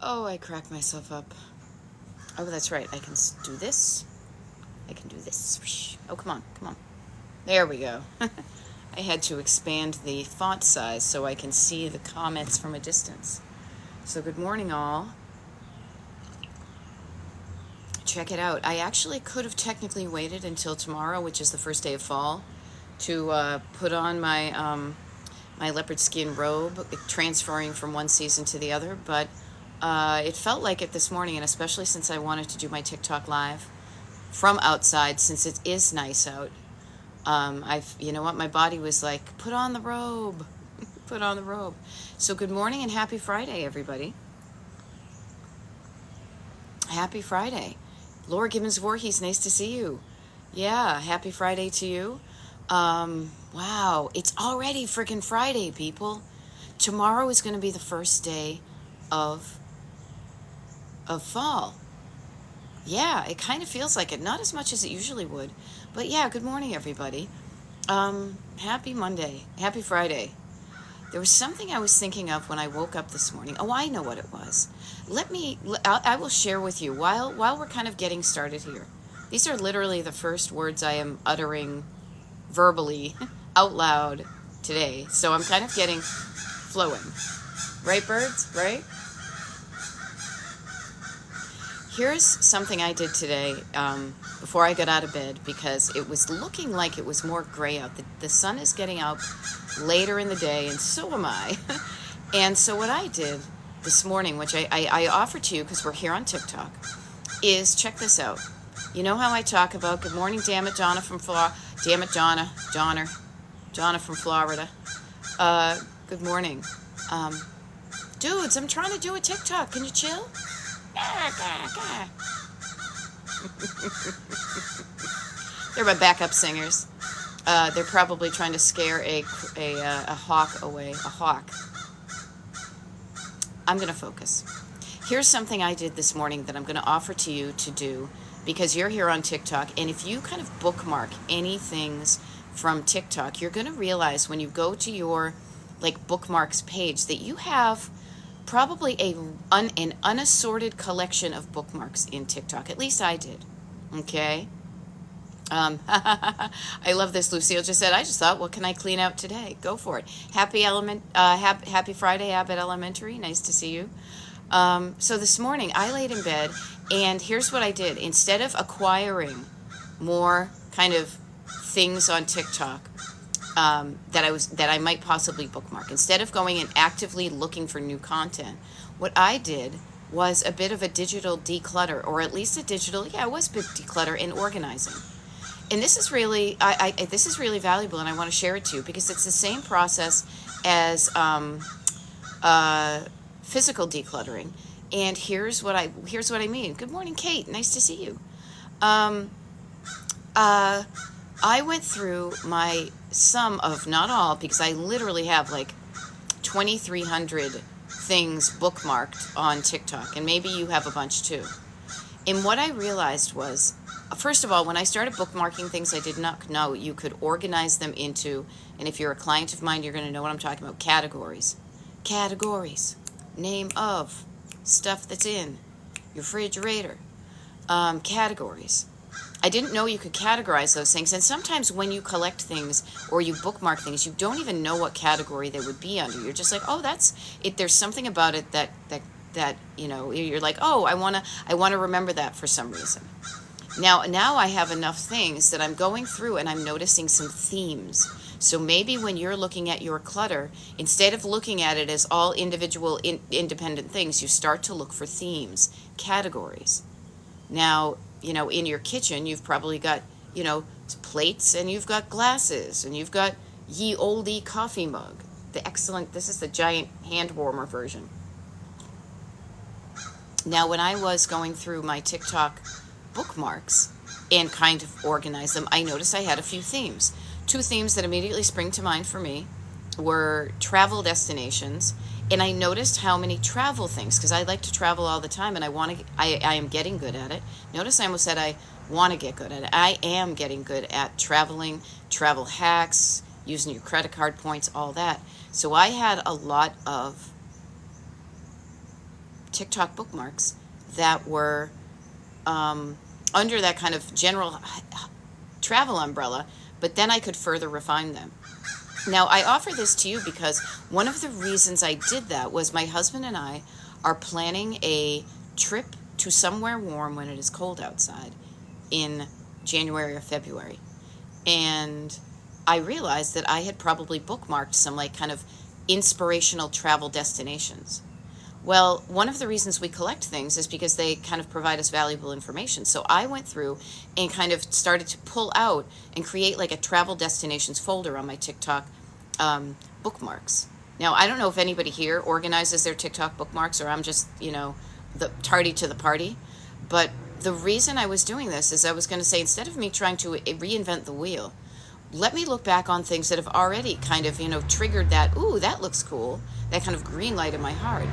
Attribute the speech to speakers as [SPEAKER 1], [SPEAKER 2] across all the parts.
[SPEAKER 1] Oh, I cracked myself up. Oh, that's right. I can do this. I can do this. Oh, come on, come on. There we go. I had to expand the font size so I can see the comments from a distance. So good morning, all. Check it out. I actually could have technically waited until tomorrow, which is the first day of fall, to put on my leopard skin robe, transferring from one season to the other, but it felt like it this morning, and especially since I wanted to do my TikTok live from outside, since it is nice out. You know what, my body was like, put on the robe, put on the robe. So good morning and happy Friday, everybody. Happy Friday. Laura Gibbons Voorhees, nice to see you. Yeah, happy Friday to you. Wow, it's already freaking Friday, people. Tomorrow is going to be the first day of fall. Yeah, it kind of feels like it. Not as much as it usually would. But yeah, good morning, everybody. Happy Monday. Happy Friday. There was something I was thinking of when I woke up this morning. Oh, I know what it was. I will share with you while we're kind of getting started here. These are literally the first words I am uttering verbally out loud today. So I'm kind of getting flowing. Right, birds? Right? Here's something I did today before I got out of bed, because it was looking like it was more gray out. The sun is getting out later in the day, and so am I. And so what I did this morning, which I offer to you because we're here on TikTok, is check this out. You know how I talk about, good morning, damn it, Donna from Florida. Damn it, Donna from Florida. Good morning. Dudes, I'm trying to do a TikTok. Can you chill? They're my backup singers. They're probably trying to scare a hawk away. A hawk. I'm going to focus. Here's something I did this morning that I'm going to offer to you to do, because you're here on TikTok, and if you kind of bookmark any things from TikTok, you're going to realize when you go to your bookmarks page that you have probably an unassorted collection of bookmarks in TikTok. At least I did. Okay? I love this. Lucille just said, I just thought, what can I clean out today? Go for it. Happy Friday, Abbott Elementary. Nice to see you. So this morning I laid in bed, and here's what I did. Instead of acquiring more kind of things on TikTok that I might possibly bookmark, instead of going and actively looking for new content, what I did was a bit of a digital declutter, or at least it was a bit declutter and organizing. And this is really, this is really valuable, and I want to share it to you because it's the same process as physical decluttering. And here's what I mean. Good morning, Kate. Nice to see you. I went through my sum of, not all, because I literally have 2,300 things bookmarked on TikTok, and maybe you have a bunch too. And what I realized was, first of all, when I started bookmarking things, I did not know you could organize them into, and if you're a client of mine, you're going to know what I'm talking about, categories. Categories. Name of, stuff that's in your refrigerator. Categories. I didn't know you could categorize those things, and sometimes when you collect things or you bookmark things, you don't even know what category they would be under. You're just like, oh, that's it. There's something about it that you're like, oh, I wanna remember that for some reason. Now I have enough things that I'm going through and I'm noticing some themes. So maybe when you're looking at your clutter, instead of looking at it as all individual independent things, you start to look for themes, categories. Now, in your kitchen, you've probably got, plates, and you've got glasses, and you've got ye olde coffee mug. This is the giant hand warmer version. Now, when I was going through my TikTok bookmarks and kind of organized them, I noticed I had a few themes. Two themes that immediately spring to mind for me were travel destinations, and I noticed how many travel things, because I like to travel all the time, and I am getting good at it. Notice I almost said I want to get good at it. I am getting good at traveling, travel hacks, using your credit card points, all that. So I had a lot of TikTok bookmarks that were under that kind of general travel umbrella, but then I could further refine them. Now, I offer this to you because one of the reasons I did that was my husband and I are planning a trip to somewhere warm when it is cold outside in January or February. And I realized that I had probably bookmarked some like kind of inspirational travel destinations. Well, one of the reasons we collect things is because they kind of provide us valuable information. So I went through and kind of started to pull out and create like a travel destinations folder on my TikTok bookmarks. Now, I don't know if anybody here organizes their TikTok bookmarks, or I'm just, the tardy to the party. But the reason I was doing this is I was going to say, instead of me trying to reinvent the wheel, let me look back on things that have already kind of, triggered that, ooh, that looks cool, that kind of green light in my heart.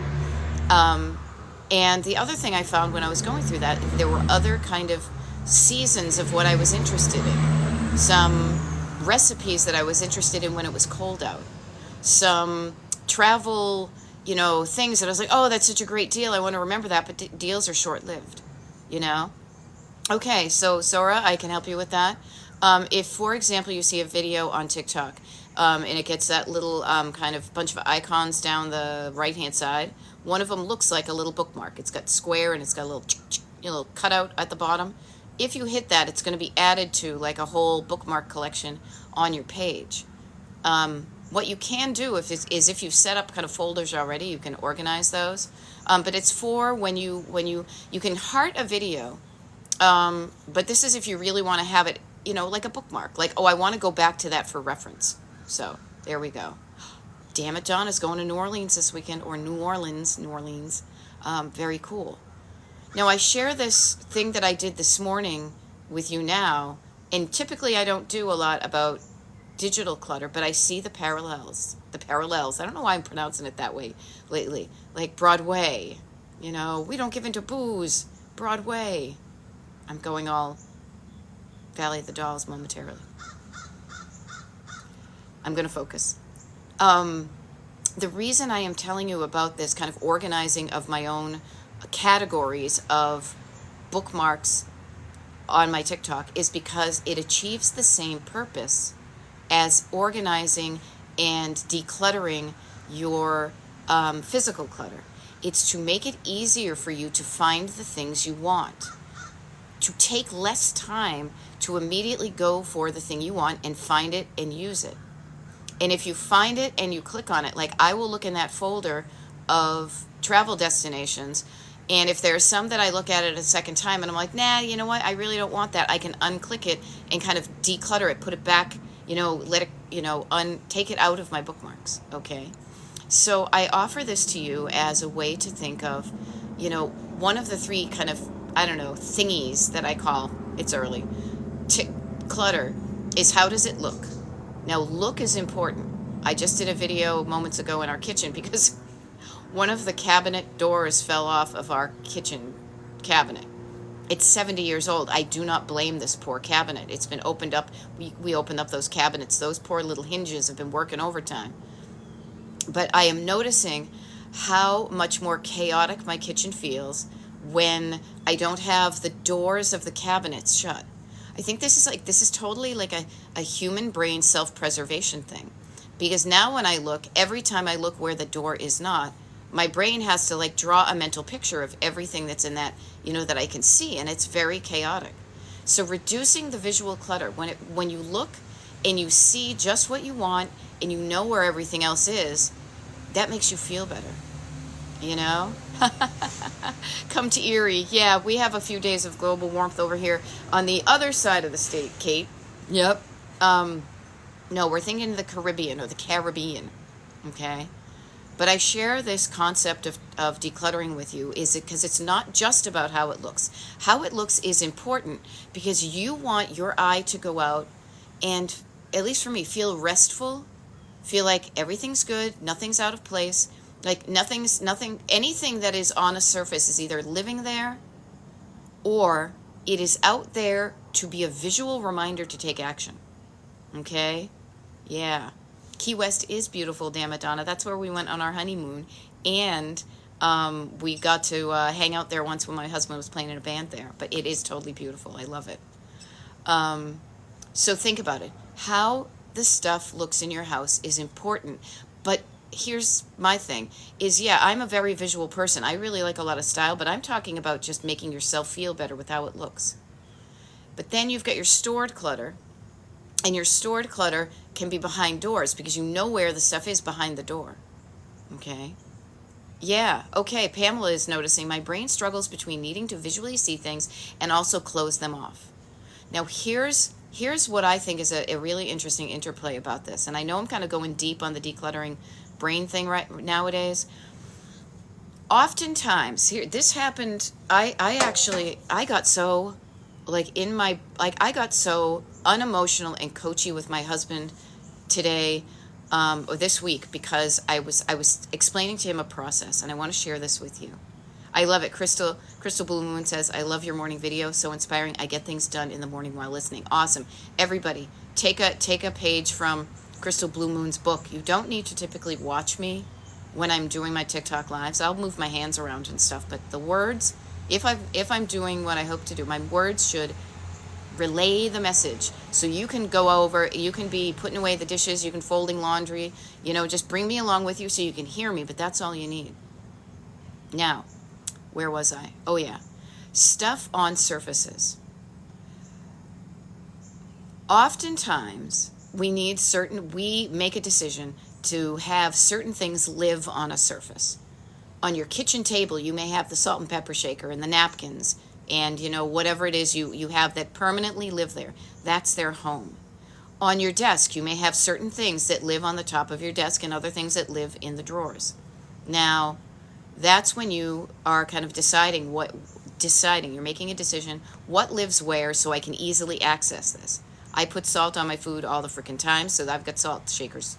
[SPEAKER 1] And the other thing I found when I was going through that, there were other kind of seasons of what I was interested in. Some recipes that I was interested in when it was cold out. Some travel, things that I was like, oh, that's such a great deal. I want to remember that, but deals are short-lived, Okay, so Sora, I can help you with that. If, for example, you see a video on TikTok, and it gets that little kind of bunch of icons down the right-hand side, one of them looks like a little bookmark. It's got square and it's got a little cutout at the bottom. If you hit that, it's going to be added to like a whole bookmark collection on your page. What you can do is if you've set up kind of folders already, you can organize those. But it's for when you can heart a video. But this is if you really want to have it, like a bookmark. Like, oh, I want to go back to that for reference. So there we go. Damn it, Donna's going to New Orleans this weekend, or New Orleans. Very cool. Now, I share this thing that I did this morning with you now, and typically I don't do a lot about digital clutter, but I see the parallels. I don't know why I'm pronouncing it that way lately. Like Broadway, we don't give into booze. Broadway. I'm going all Valley of the Dolls momentarily. I'm going to focus. The reason I am telling you about this kind of organizing of my own categories of bookmarks on my TikTok is because it achieves the same purpose as organizing and decluttering your physical clutter. It's to make it easier for you to find the things you want, to take less time to immediately go for the thing you want and find it and use it. And if you find it and you click on it, like I will look in that folder of travel destinations, and if there's some that I look at it a second time and I'm like, nah, you know what, I really don't want that, I can unclick it and kind of declutter it, put it back, let it, take it out of my bookmarks, okay? So I offer this to you as a way to think of, one of the three kind of, thingies that I call, it's early, clutter, is how does it look? Now, look is important. I just did a video moments ago in our kitchen because one of the cabinet doors fell off of our kitchen cabinet. It's 70 years old. I do not blame this poor cabinet. It's been opened up. We opened up those cabinets. Those poor little hinges have been working overtime. But I am noticing how much more chaotic my kitchen feels when I don't have the doors of the cabinets shut. I think this is totally like a human brain self-preservation thing. Because now when I look, every time I look where the door is not, my brain has to like draw a mental picture of everything that's in that, that I can see, and it's very chaotic. So reducing the visual clutter, when you look and you see just what you want and you know where everything else is, that makes you feel better. Come to Erie. Yeah, we have a few days of global warmth over here on the other side of the state, Kate. Yep. No, we're thinking the Caribbean or the Caribbean. Okay? But I share this concept of decluttering with you because it's not just about how it looks. How it looks is important because you want your eye to go out and, at least for me, feel restful, feel like everything's good, nothing's out of place. Like anything that is on a surface is either living there or it is out there to be a visual reminder to take action. Okay? Yeah. Key West is beautiful, damn it, Donna. That's where we went on our honeymoon. And We got to hang out there once when my husband was playing in a band there, but it is totally beautiful. I love it. So think about it. How the stuff looks in your house is important, but here's my thing is, yeah, I'm a very visual person. I really like a lot of style, but I'm talking about just making yourself feel better with how it looks. But then you've got your stored clutter, and your stored clutter can be behind doors because you know where the stuff is behind the door. Okay? Yeah, okay, Pamela is noticing my brain struggles between needing to visually see things and also close them off. Now, here's what I think is a really interesting interplay about this. And I know I'm kind of going deep on the decluttering brain thing right nowadays. Oftentimes, this happened, I got so, I got so unemotional and coachy with my husband today, or this week, because I was explaining to him a process, and I want to share this with you. I love it. Crystal Blue Moon says, I love your morning video. So inspiring. I get things done in the morning while listening. Awesome. Everybody, take a page from Crystal Blue Moon's book. You don't need to typically watch me when I'm doing my TikTok lives. I'll move my hands around and stuff. But the words, if I'm doing what I hope to do, my words should relay the message. So you can go over, you can be putting away the dishes, you can folding laundry, just bring me along with you so you can hear me, but that's all you need. Now, where was I? Oh yeah. Stuff on surfaces. Oftentimes, we make a decision to have certain things live on a surface. On your kitchen table, you may have the salt and pepper shaker and the napkins and, whatever it is you have that permanently live there. That's their home. On your desk, you may have certain things that live on the top of your desk and other things that live in the drawers. Now, that's when you are kind of deciding, you're making a decision, what lives where so I can easily access this. I put salt on my food all the freaking time, so I've got salt shakers,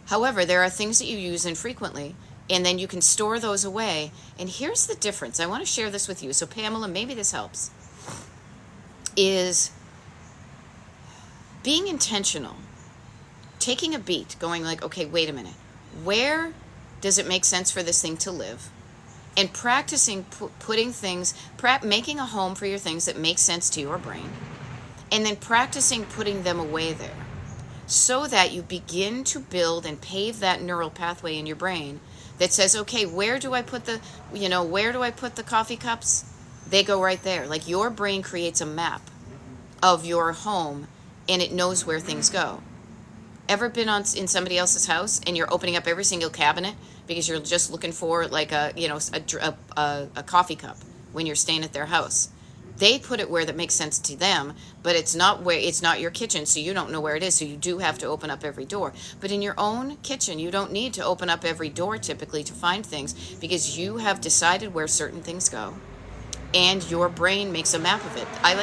[SPEAKER 1] However, there are things that you use infrequently, and then you can store those away. And here's the difference. I want to share this with you. So Pamela, maybe this helps, is being intentional, taking a beat, going like, okay, wait a minute, where does it make sense for this thing to live? And practicing making a home for your things that make sense to your brain. And then practicing putting them away there so that you begin to build and pave that neural pathway in your brain that says, okay, where do I put the coffee cups? They go right there. Like your brain creates a map of your home and it knows where things go. Ever been in somebody else's house and you're opening up every single cabinet because you're just looking for like a coffee cup when you're staying at their house? They put it where that makes sense to them, but it's not your kitchen, so you don't know where it is, so you do have to open up every door. But in your own kitchen, you don't need to open up every door typically to find things because you have decided where certain things go, and your brain makes a map of it. I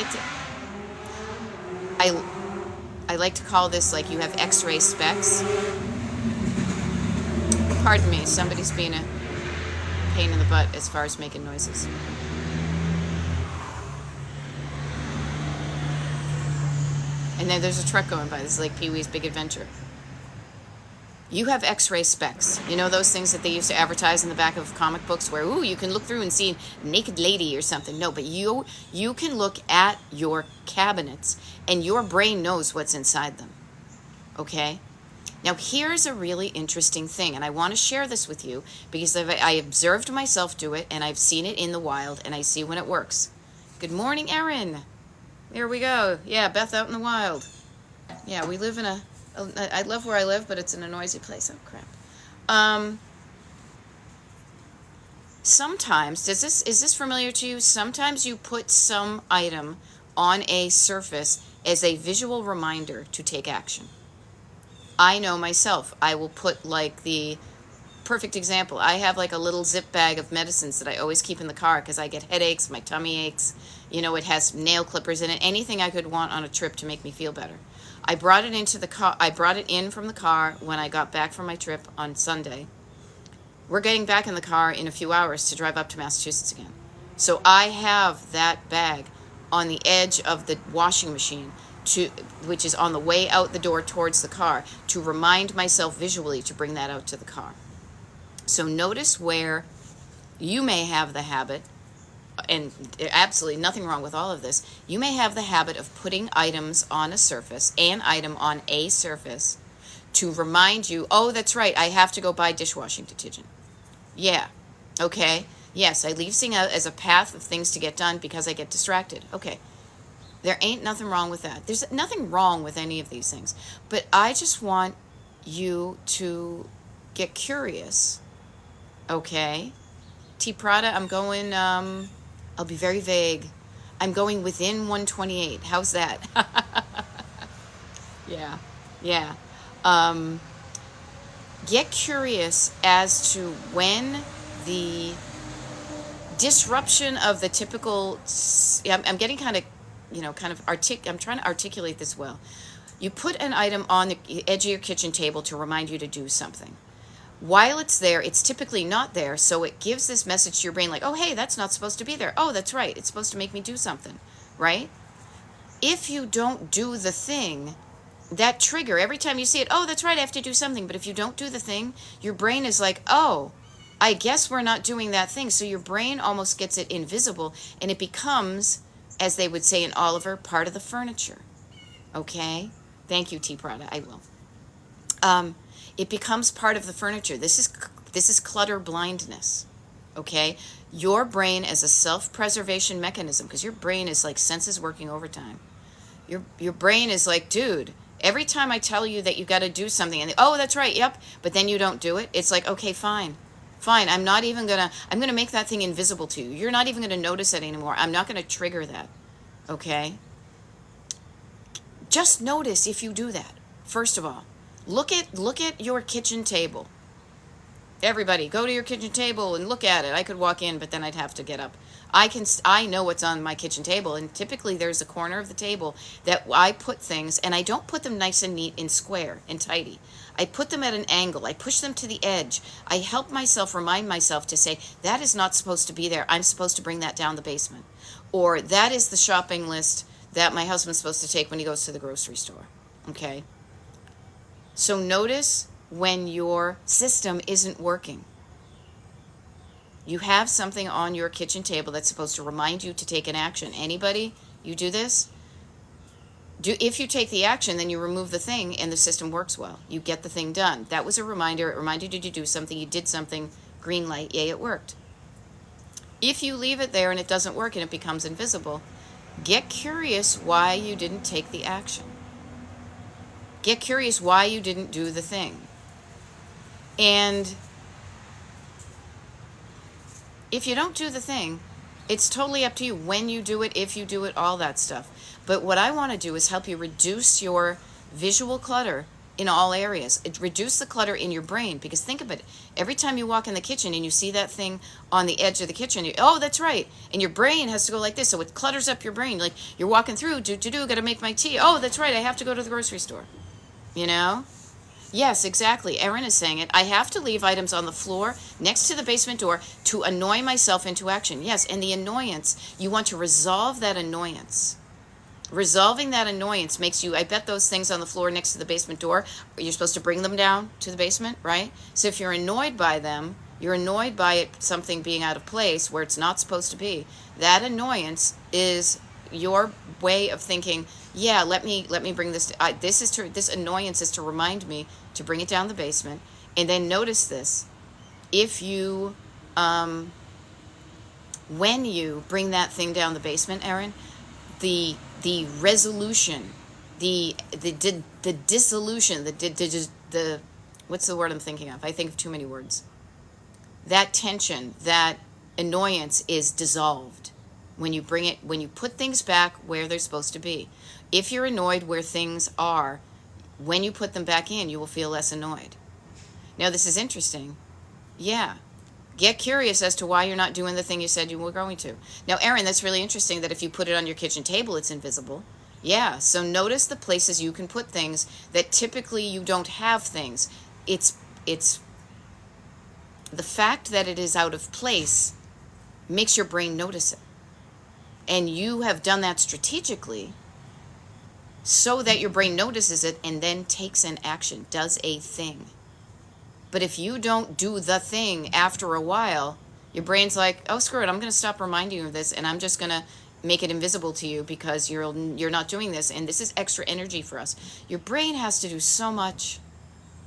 [SPEAKER 1] like to call this like you have X-ray specs. Pardon me, somebody's being a pain in the butt as far as making noises. And then there's a truck going by. This is like Pee-wee's Big Adventure. You have X-ray specs. You know those things that they used to advertise in the back of comic books where, you can look through and see naked lady or something. No, but you can look at your cabinets and your brain knows what's inside them. Okay? Now, here's a really interesting thing, and I want to share this with you because I observed myself do it, and I've seen it in the wild, and I see when it works. Good morning, Erin. There we go. Yeah, Beth out in the wild. Yeah, we live in I love where I live, but it's in a noisy place. Oh, crap. Sometimes, is this familiar to you? Sometimes you put some item on a surface as a visual reminder to take action. I know myself. I will put like the perfect example. I have like a little zip bag of medicines that I always keep in the car because I get headaches, my tummy aches. It has nail clippers in it, anything I could want on a trip to make me feel better. I brought it into the car. I brought it in from the car when I got back from my trip on Sunday. We're getting back in the car in a few hours to drive up to Massachusetts again. So I have that bag on the edge of the washing machine, which is on the way out the door towards the car, to remind myself visually to bring that out to the car. So notice where you may have the habit, and absolutely nothing wrong with all of this, you may have the habit of putting items on a surface, an item on a surface, to remind you, oh, that's right, I have to go buy dishwashing detergent. Yeah, okay, yes, I leave things out as a path of things to get done because I get distracted. Okay, there ain't nothing wrong with that. There's nothing wrong with any of these things. But I just want you to get curious, okay? T. Prada, I'm going, I'll be very vague. I'm going within 128. How's that? Yeah, yeah. Get curious as to when the disruption of the typical, I'm getting kind of, I'm trying to articulate this well. You put an item on the edge of your kitchen table to remind you to do something. While it's there, it's typically not there, so it gives this message to your brain like, oh, hey, that's not supposed to be there. Oh, that's right, it's supposed to make me do something, right? If you don't do the thing, that trigger, every time you see it, oh, that's right, I have to do something. But if you don't do the thing, your brain is like, oh, I guess we're not doing that thing. So your brain almost gets it invisible, and it becomes, as they would say in Oliver, part of the furniture. Okay? Thank you, T. Prada. I will. It becomes part of the furniture. This is clutter blindness. Okay? Your brain as a self-preservation mechanism, because your brain is like senses working overtime. Your brain is like, dude, every time I tell you that you got to do something, and oh, that's right, yep, but then you don't do it, it's like, okay, fine, I'm gonna make that thing invisible to you. You're not even gonna notice it anymore. I'm not gonna trigger that. Okay? Just notice if you do that. First of all, look at your kitchen table. Everybody, go to your kitchen table and look at it. I could walk in, but then I'd have to get up. I know what's on my kitchen table, and typically there's a corner of the table that I put things, and I don't put them nice and neat and square and tidy. I put them at an angle. I push them to the edge. I help myself remind myself to say, that is not supposed to be there. I'm supposed to bring that down the basement. Or that is the shopping list that my husband's supposed to take when he goes to the grocery store. Okay? So notice when your system isn't working. You have something on your kitchen table that's supposed to remind you to take an action. Anybody? You do this? If you take the action, then you remove the thing and the system works well. You get the thing done. That was a reminder. It reminded you to do something. You did something. Green light. Yay, it worked. If you leave it there and it doesn't work and it becomes invisible, get curious why you didn't take the action. Get curious why you didn't do the thing. And if you don't do the thing, it's totally up to you when you do it, if you do it, all that stuff. But what I want to do is help you reduce your visual clutter in all areas. Reduce the clutter in your brain, because think of it. Every time you walk in the kitchen and you see that thing on the edge of the kitchen, oh, that's right. And your brain has to go like this, so it clutters up your brain. Like you're walking through, got to make my tea. Oh, that's right, I have to go to the grocery store. You know? Yes, exactly. Erin is saying it. I have to leave items on the floor next to the basement door to annoy myself into action. Yes, and the annoyance, you want to resolve that annoyance. Resolving that annoyance makes you, I bet those things on the floor next to the basement door, you're supposed to bring them down to the basement, right? So if you're annoyed by them, you're annoyed by it, something being out of place where it's not supposed to be. That annoyance is your way of thinking, yeah, let me bring this. This annoyance is to remind me to bring it down the basement. And then notice this: if you, when you bring that thing down the basement, Erin, the resolution, the dissolution, the what's the word I'm thinking of? I think of too many words. That tension, that annoyance is dissolved when you put things back where they're supposed to be. If you're annoyed where things are, when you put them back in, you will feel less annoyed. Now, this is interesting. Yeah. Get curious as to why you're not doing the thing you said you were going to. Now, Erin, that's really interesting that if you put it on your kitchen table, it's invisible. Yeah, so notice the places you can put things that typically you don't have things. It's the fact that it is out of place makes your brain notice it. And you have done that strategically so that your brain notices it and then takes an action, does a thing. But if you don't do the thing after a while, your brain's like, oh, screw it, I'm going to stop reminding you of this, and I'm just going to make it invisible to you because you're not doing this, and this is extra energy for us. Your brain has to do so much,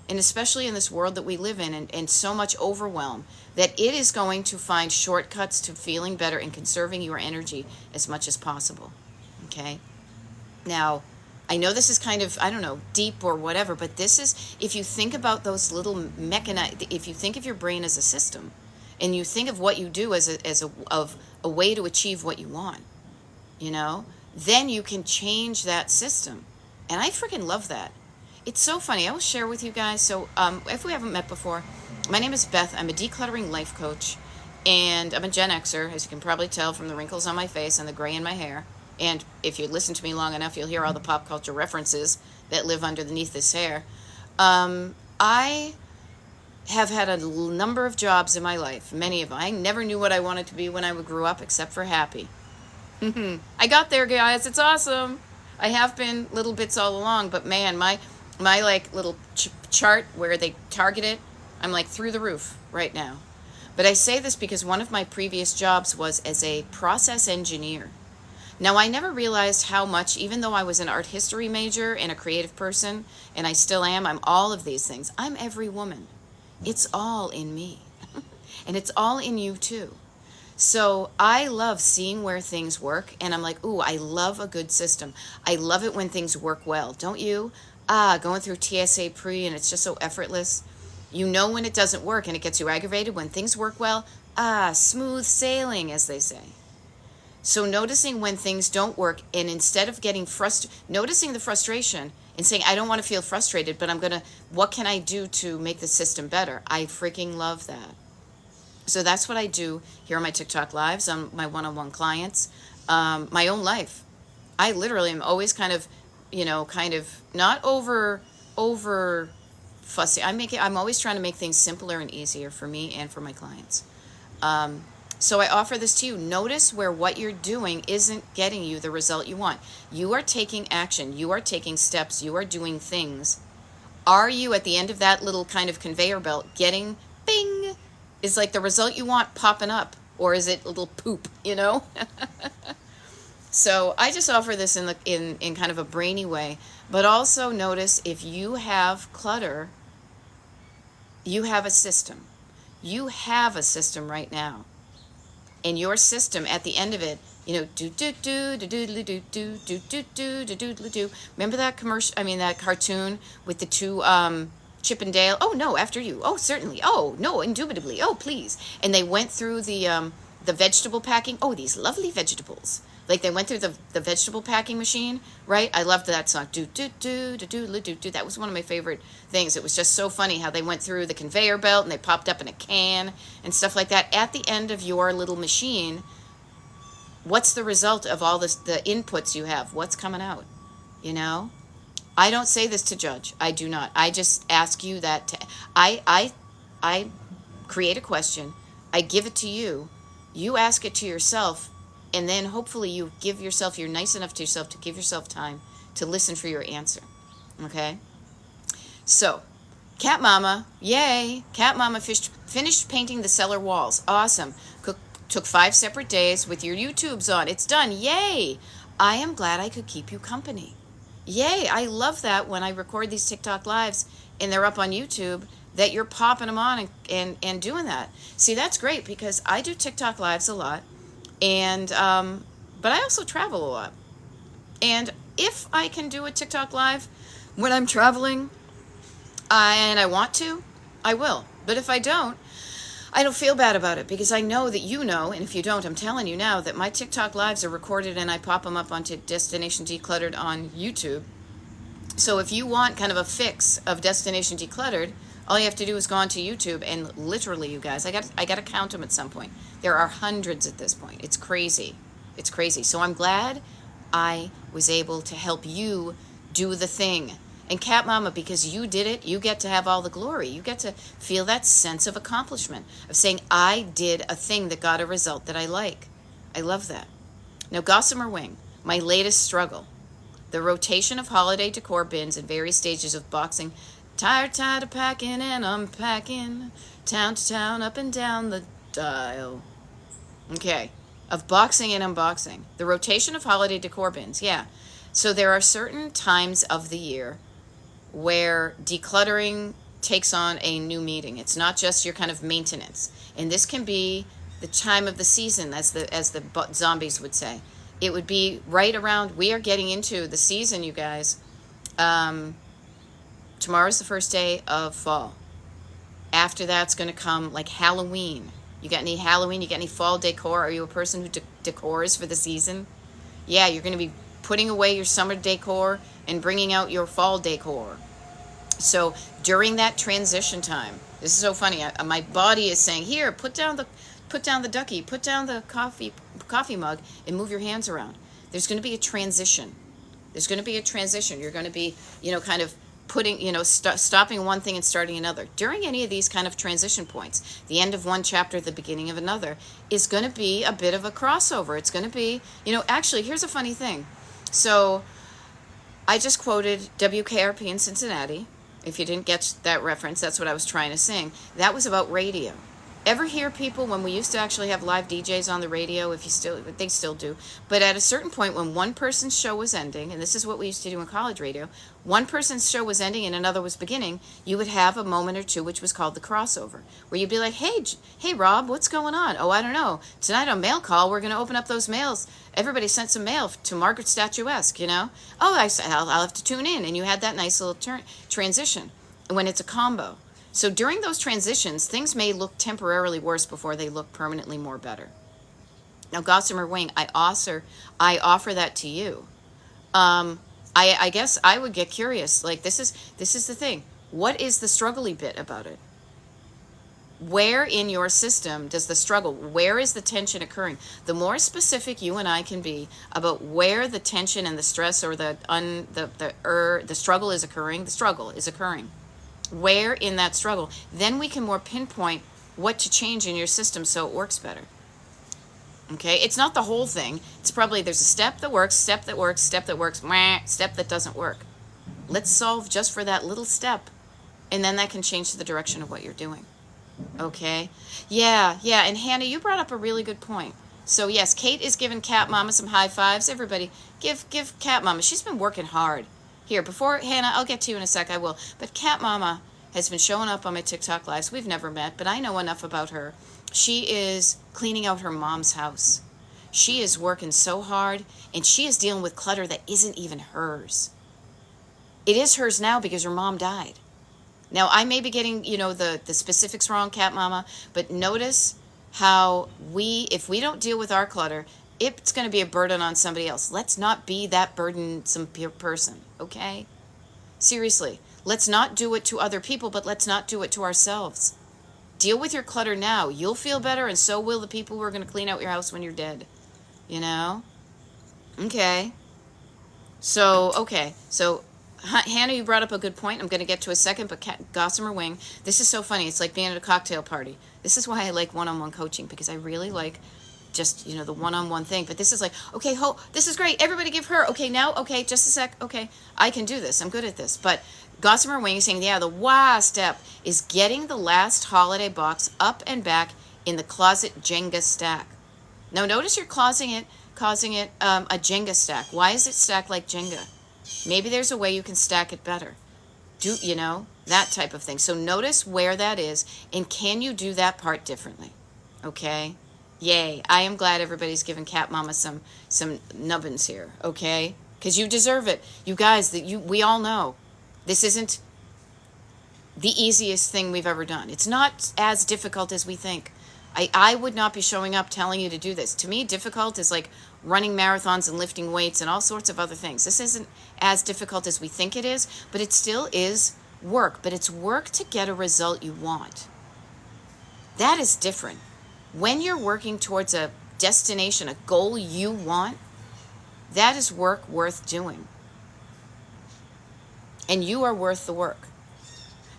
[SPEAKER 1] and especially in this world that we live in, and so much overwhelm, that it is going to find shortcuts to feeling better and conserving your energy as much as possible. Okay? Now, I know this is kind of, I don't know, deep or whatever, but this is, if you think about those little if you think of your brain as a system, and you think of what you do as a way to achieve what you want, you know, then you can change that system. And I freaking love that. It's so funny. I will share with you guys. So if we haven't met before, my name is Beth. I'm a decluttering life coach, and I'm a Gen Xer, as you can probably tell from the wrinkles on my face and the gray in my hair. And if you listen to me long enough, you'll hear all the pop culture references that live underneath this hair. I have had a number of jobs in my life, many of them. I never knew what I wanted to be when I grew up, except for happy. I got there, guys. It's awesome. I have been little bits all along, but man, my like little chart where they target it, I'm like through the roof right now. But I say this because one of my previous jobs was as a process engineer. Now, I never realized how much, even though I was an art history major and a creative person, and I still am, I'm all of these things. I'm every woman. It's all in me. And it's all in you too. So I love seeing where things work, and I'm like, ooh, I love a good system. I love it when things work well, don't you? Going through TSA pre, and it's just so effortless. You know when it doesn't work, and it gets you aggravated. When things work well, smooth sailing, as they say. So noticing when things don't work, and instead of getting noticing the frustration and saying, I don't want to feel frustrated, but what can I do to make the system better? I freaking love that. So that's what I do here on my TikTok lives, on my one-on-one clients, my own life. I literally am always kind of not over fussy. I'm always trying to make things simpler and easier for me and for my clients. So I offer this to you. Notice where what you're doing isn't getting you the result you want. You are taking action. You are taking steps. You are doing things. Are you at the end of that little kind of conveyor belt getting bing? Is like the result you want popping up? Or is it a little poop, you know? So I just offer this in kind of a brainy way. But also notice if you have clutter, you have a system. You have a system right now. And your system at the end of it, do. Remember that commercial? I mean, that cartoon with the two Chip and Dale. Oh no, after you. Oh certainly. Oh no, indubitably. Oh please. And they went through the vegetable packing. Oh, these lovely vegetables. Like they went through the vegetable packing machine, right? I loved that song. Do. That was one of my favorite things. It was just so funny how they went through the conveyor belt and they popped up in a can and stuff like that. At the end of your little machine, what's the result of all this, the inputs you have? What's coming out? You know? I don't say this to judge. I do not. I just ask you that. I create a question. I give it to you. You ask it to yourself. And then hopefully you're nice enough to yourself to give yourself time to listen for your answer. Okay? So, Cat Mama, yay! Cat Mama finished painting the cellar walls. Awesome. Took 5 separate days with your YouTubes on. It's done. Yay! I am glad I could keep you company. Yay! I love that when I record these TikTok lives and they're up on YouTube, that you're popping them on and doing that. See, that's great because I do TikTok lives a lot. And, but I also travel a lot. And if I can do a TikTok live when I'm traveling and I want to, I will. But if I don't feel bad about it because I know that you know, and if you don't, I'm telling you now that my TikTok lives are recorded and I pop them up onto Destination Decluttered on YouTube. So if you want kind of a fix of Destination Decluttered, all you have to do is go onto YouTube and literally, you guys, I got to count them at some point. There are hundreds at this point. It's crazy. It's crazy. So I'm glad I was able to help you do the thing. And Cat Mama, because you did it, you get to have all the glory. You get to feel that sense of accomplishment of saying, I did a thing that got a result that I like. I love that. Now, Gossamer Wing, my latest struggle. The rotation of holiday decor bins in various stages of boxing Tired of packing and unpacking, town to town, up and down the dial. Okay, of boxing and unboxing. The rotation of holiday decor bins, yeah. So there are certain times of the year where decluttering takes on a new meaning. It's not just your kind of maintenance. And this can be the time of the season, as the zombies would say. It would be right around, we are getting into the season, you guys. Tomorrow's the first day of fall. After that's going to come like Halloween. You got any Halloween? You got any fall decor? Are you a person who decors for the season? Yeah, you're going to be putting away your summer decor and bringing out your fall decor. So during that transition time, this is so funny. My body is saying, "Here, put down the ducky, put down the coffee mug, and move your hands around." There's going to be a transition. There's going to be a transition. You're going to be, kind of putting, stopping one thing and starting another. During any of these kind of transition points, the end of one chapter, the beginning of another, is going to be a bit of a crossover. It's going to be, actually, here's a funny thing. So I just quoted WKRP in Cincinnati. If you didn't get that reference, that's what I was trying to sing. That was about radio. Ever hear people, when we used to actually have live DJs on the radio, they still do, but at a certain point when one person's show was ending, and this is what we used to do in college radio, one person's show was ending and another was beginning, you would have a moment or two which was called the crossover, where you'd be like, hey Rob, what's going on? Oh, I don't know. Tonight on Mail Call, we're going to open up those mails. Everybody sent some mail to Margaret Statuesque, Oh, I'll have to tune in. And you had that nice little transition when it's a combo. So during those transitions, things may look temporarily worse before they look permanently more better. Now, Gossamer Wing, I offer that to you. I guess I would get curious. Like, this is the thing. What is the struggly bit about it? Where in your system does the struggle? Where is the tension occurring? The more specific you and I can be about where the tension and the stress or the struggle is occurring. Where in that struggle, then we can more pinpoint what to change in your system so it works better. Okay, it's not the whole thing. It's probably there's a step that works, step that works, step that works, step that doesn't work. Let's solve just for that little step, and then that can change the direction of what you're doing. Okay, yeah, and Hannah, you brought up a really good point. So yes, Kate is giving Cat Mama some high fives. Everybody, give Cat Mama. She's been working hard. Here, before Hannah, I'll get to you in a sec, I will. But Cat Mama has been showing up on my TikTok lives. We've never met, but I know enough about her. She is cleaning out her mom's house. She is working so hard, and she is dealing with clutter that isn't even hers. It is hers now because her mom died. Now, I may be getting, the specifics wrong, Cat Mama, but notice how if we don't deal with our clutter, it's going to be a burden on somebody else. Let's not be that burdensome person, okay? Seriously, let's not do it to other people, but let's not do it to ourselves. Deal with your clutter now. You'll feel better, and so will the people who are going to clean out your house when you're dead. Okay. So Hannah, you brought up a good point. I'm going to get to a second, but Gossamer Wing, this is so funny. It's like being at a cocktail party. This is why I like one-on-one coaching, because I really like just, the one-on-one thing. But this is like, okay, this is great. Everybody give her. Okay, now, okay, just a sec. Okay, I can do this. I'm good at this. But Gossamer Wing is saying, the step is getting the last holiday box up and back in the closet Jenga stack. Now, notice you're causing it a Jenga stack. Why is it stacked like Jenga? Maybe there's a way you can stack it better. That type of thing. So notice where that is, and can you do that part differently? Okay? Yay. I am glad everybody's giving Cat Mama some nubbins here, okay? Because you deserve it. You guys, we all know this isn't the easiest thing we've ever done. It's not as difficult as we think. I would not be showing up telling you to do this. To me, difficult is like running marathons and lifting weights and all sorts of other things. This isn't as difficult as we think it is, but it still is work. But it's work to get a result you want. That is different. When you're working towards a destination, a goal you want, that is work worth doing. And you are worth the work.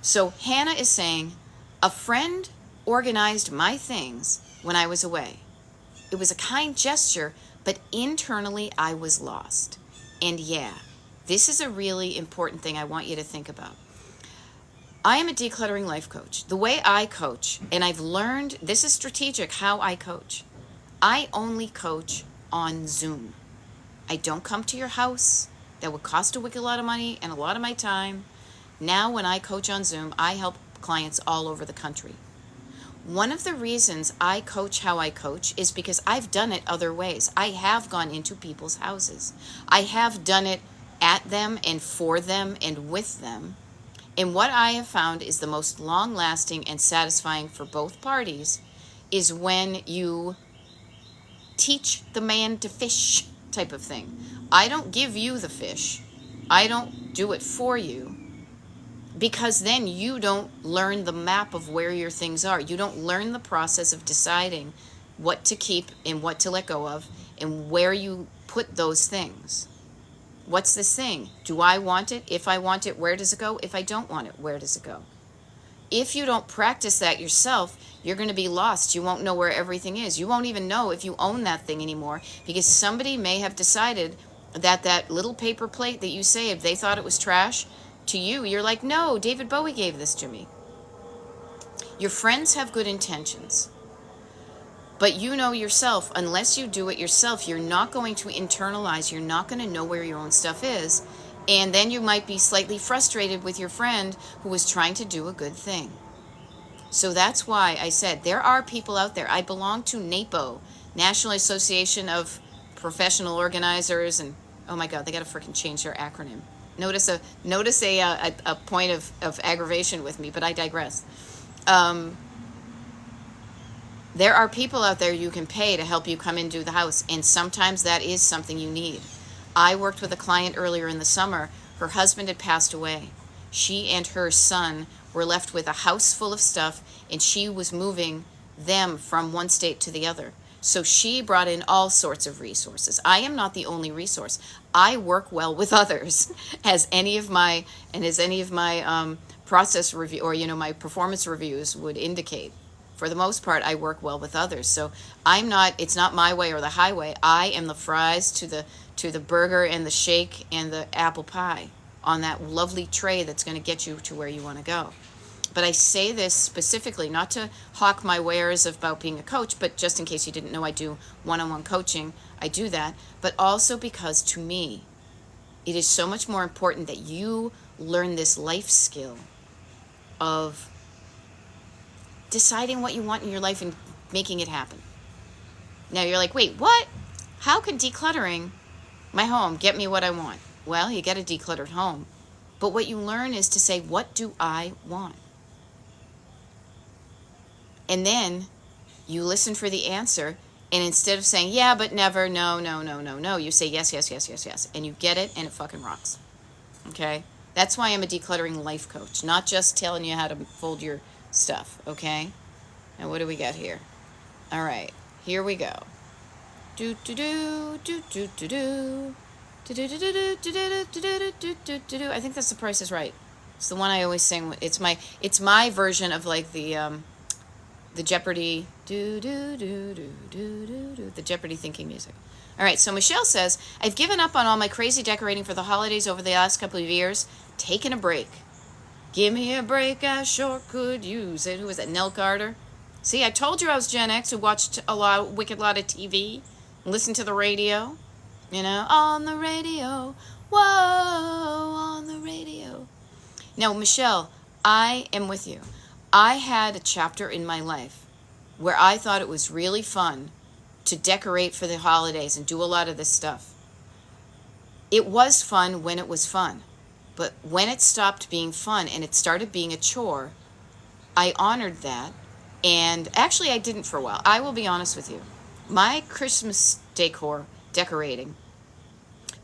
[SPEAKER 1] So Hannah is saying, a friend organized my things when I was away. It was a kind gesture, but internally I was lost. And yeah, this is a really important thing I want you to think about. I am a decluttering life coach. The way I coach, and I've learned, this is strategic how I coach. I only coach on Zoom. I don't come to your house. That would cost a wicked lot of money and a lot of my time. Now when I coach on Zoom, I help clients all over the country. One of the reasons I coach how I coach is because I've done it other ways. I have gone into people's houses. I have done it at them and for them and with them. And what I have found is the most long-lasting and satisfying for both parties is when you teach the man to fish type of thing. I don't give you the fish. I don't do it for you. Because then you don't learn the map of where your things are. You don't learn the process of deciding what to keep and what to let go of and where you put those things. What's this thing? Do I want it? If I want it, where does it go? If I don't want it, where does it go? If you don't practice that yourself, you're going to be lost. You won't know where everything is. You won't even know if you own that thing anymore because somebody may have decided that that little paper plate that you saved, they thought it was trash. To you, you're like, no, David Bowie gave this to me. Your friends have good intentions. But you know yourself, unless you do it yourself, you're not going to internalize, you're not going to know where your own stuff is. And then you might be slightly frustrated with your friend who was trying to do a good thing. So that's why I said there are people out there. I belong to NAPO, National Association of Professional Organizers, and oh my God, they got to freaking change their acronym. Notice a point of aggravation with me, but I digress. There are people out there you can pay to help you come and do the house, and sometimes that is something you need. I worked with a client earlier in the summer. Her husband had passed away. She and her son were left with a house full of stuff, and she was moving them from one state to the other. So she brought in all sorts of resources. I am not the only resource. I work well with others, as any of my process review or my performance reviews would indicate. For the most part, I work well with others. So it's not my way or the highway. I am the fries to the burger and the shake and the apple pie on that lovely tray that's going to get you to where you want to go. But I say this specifically not to hawk my wares about being a coach, but just in case you didn't know, I do one-on-one coaching. I do that, but also because to me, it is so much more important that you learn this life skill of deciding what you want in your life and making it happen. Now you're like, wait, what? How can decluttering my home get me what I want? Well, you get a decluttered home. But what you learn is to say, what do I want? And then you listen for the answer, and instead of saying, yeah, but never, no, you say yes, yes, yes, yes, yes. And you get it, and it fucking rocks. Okay? That's why I'm a decluttering life coach, not just telling you how to fold your stuff, okay? Now, what do we got here? All right, here we go. I think that's The Price is Right. It's the one I always sing. It's my version of like the Jeopardy the Jeopardy thinking music. All right, so Michelle says, I've given up on all my crazy decorating for the holidays over the last couple of years. Taking a break. Give me a break, I sure could use it. Who was that? Nell Carter? See, I told you I was Gen X who watched wicked lot of TV, listened to the radio, on the radio. Whoa, on the radio. Now, Michelle, I am with you. I had a chapter in my life where I thought it was really fun to decorate for the holidays and do a lot of this stuff. It was fun when it was fun. But when it stopped being fun and it started being a chore, I honored that. And actually, I didn't for a while. I will be honest with you. My Christmas decorating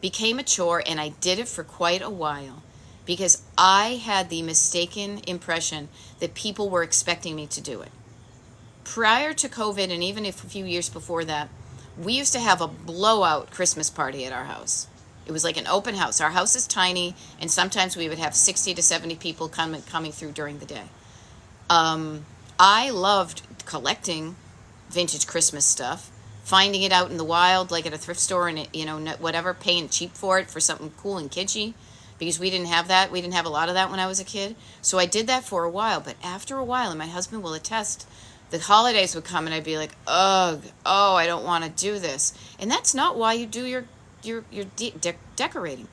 [SPEAKER 1] became a chore, and I did it for quite a while because I had the mistaken impression that people were expecting me to do it. Prior to COVID, and even if a few years before that, we used to have a blowout Christmas party at our house. It was like an open house. Our house is tiny, and sometimes we would have 60 to 70 people coming through during the day. I loved collecting vintage Christmas stuff, finding it out in the wild, like at a thrift store, and whatever, paying cheap for it for something cool and kitschy. because we didn't have that. We didn't have a lot of that when I was a kid. So I did that for a while. But after a while, and my husband will attest, the holidays would come and I'd be like, ugh, oh, I don't want to do this. And that's not why you do your decorating.